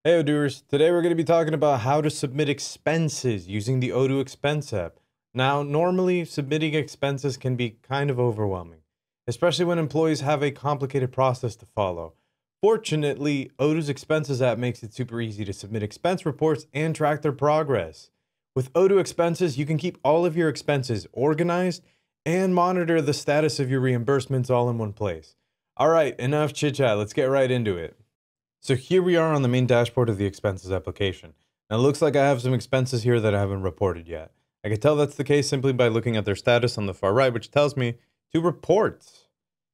Hey Odooers, today we're going to be talking about how to submit expenses using the Odoo expense app. Now, normally submitting expenses can be kind of overwhelming, especially when employees have a complicated process to follow. Fortunately, Odoo's expenses app makes it super easy to submit expense reports and track their progress. With Odoo expenses, you can keep all of your expenses organized and monitor the status of your reimbursements all in one place. All right, enough chit chat, let's get right into it. So here we are on the main dashboard of the expenses application. Now it looks like I have some expenses here that I haven't reported yet. I can tell that's the case simply by looking at their status on the far right, which tells me to reports.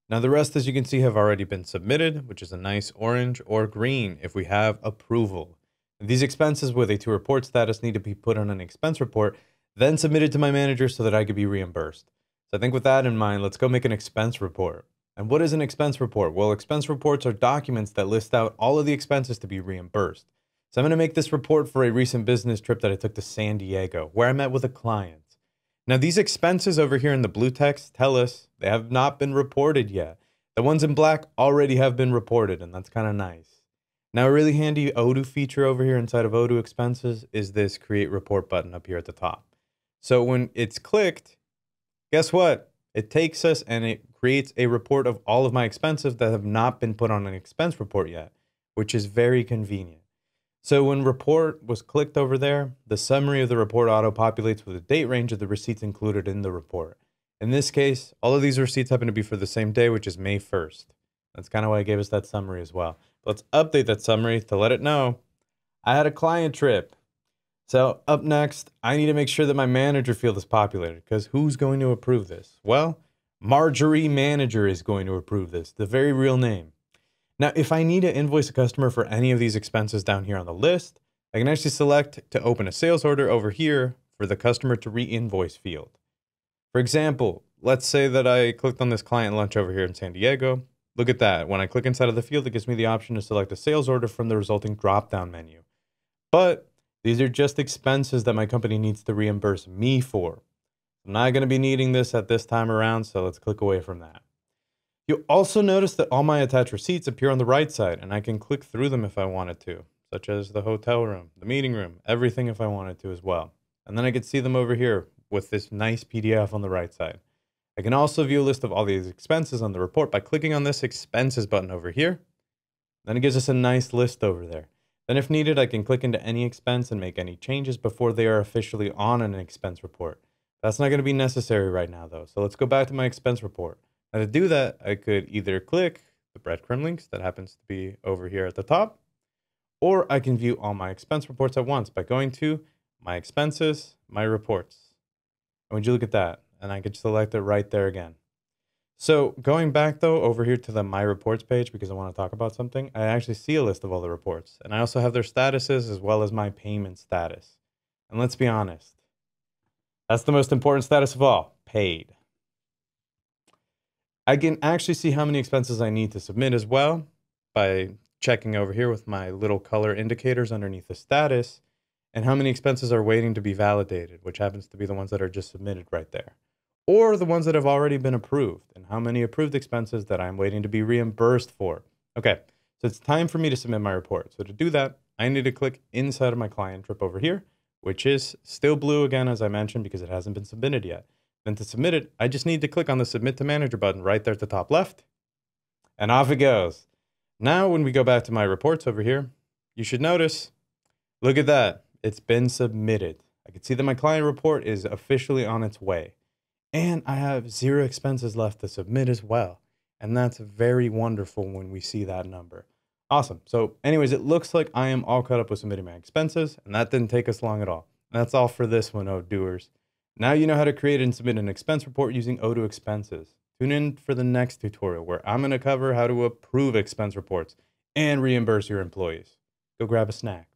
Now the rest, as you can see, have already been submitted, which is a nice orange or green if we have approval. And these expenses with a to report status need to be put on an expense report, then submitted to my manager so that I could be reimbursed. So I think with that in mind, let's go make an expense report. And what is an expense report? Well, expense reports are documents that list out all of the expenses to be reimbursed. So I'm going to make this report for a recent business trip that I took to San Diego, where I met with a client. Now, these expenses over here in the blue text tell us they have not been reported yet. The ones in black already have been reported, and that's kind of nice. Now, a really handy Odoo feature over here inside of Odoo expenses is this create report button up here at the top. So when it's clicked, guess what? It takes us and it creates a report of all of my expenses that have not been put on an expense report yet, which is very convenient. So when report was clicked over there, the summary of the report auto-populates with a date range of the receipts included in the report. In this case, all of these receipts happen to be for the same day, which is May 1st. That's kind of why it gave us that summary as well. Let's update that summary to let it know I had a client trip. So up next, I need to make sure that my manager field is populated, because who's going to approve this? Well, Marjorie Manager is going to approve this, the very real name. Now, if I need to invoice a customer for any of these expenses down here on the list, I can actually select to open a sales order over here for the customer to re-invoice field. For example, let's say that I clicked on this client lunch over here in San Diego. Look at that. When I click inside of the field, it gives me the option to select a sales order from the resulting drop-down menu. But these are just expenses that my company needs to reimburse me for. I'm not going to be needing this at this time around, so let's click away from that. You'll also notice that all my attached receipts appear on the right side, and I can click through them if I wanted to, such as the hotel room, the meeting room, everything if I wanted to as well. And then I could see them over here with this nice PDF on the right side. I can also view a list of all these expenses on the report by clicking on this expenses button over here. Then it gives us a nice list over there. Then if needed, I can click into any expense and make any changes before they are officially on an expense report. That's not going to be necessary right now though. So let's go back to my expense report. Now to do that, I could either click the breadcrumb links that happens to be over here at the top, or I can view all my expense reports at once by going to my expenses, my reports. And would you look at that? And I could select it right there again. So going back though over here to the My Reports page because I want to talk about something, I actually see a list of all the reports and I also have their statuses as well as my payment status. And let's be honest, that's the most important status of all, paid. I can actually see how many expenses I need to submit as well by checking over here with my little color indicators underneath the status and how many expenses are waiting to be validated, which happens to be the ones that are just submitted right there, or the ones that have already been approved, and how many approved expenses that I'm waiting to be reimbursed for. Okay, so it's time for me to submit my report. So to do that, I need to click inside of my client trip over here, which is still blue again, as I mentioned, because it hasn't been submitted yet. Then to submit it, I just need to click on the Submit to Manager button right there at the top left, and off it goes. Now, when we go back to my reports over here, you should notice, look at that, it's been submitted. I can see that my client report is officially on its way. And I have 0 expenses left to submit as well. And that's very wonderful when we see that number. Awesome. So anyways, it looks like I am all caught up with submitting my expenses, and that didn't take us long at all. And that's all for this one, Odooers. Now you know how to create and submit an expense report using Odoo expenses. Tune in for the next tutorial where I'm going to cover how to approve expense reports and reimburse your employees. Go grab a snack.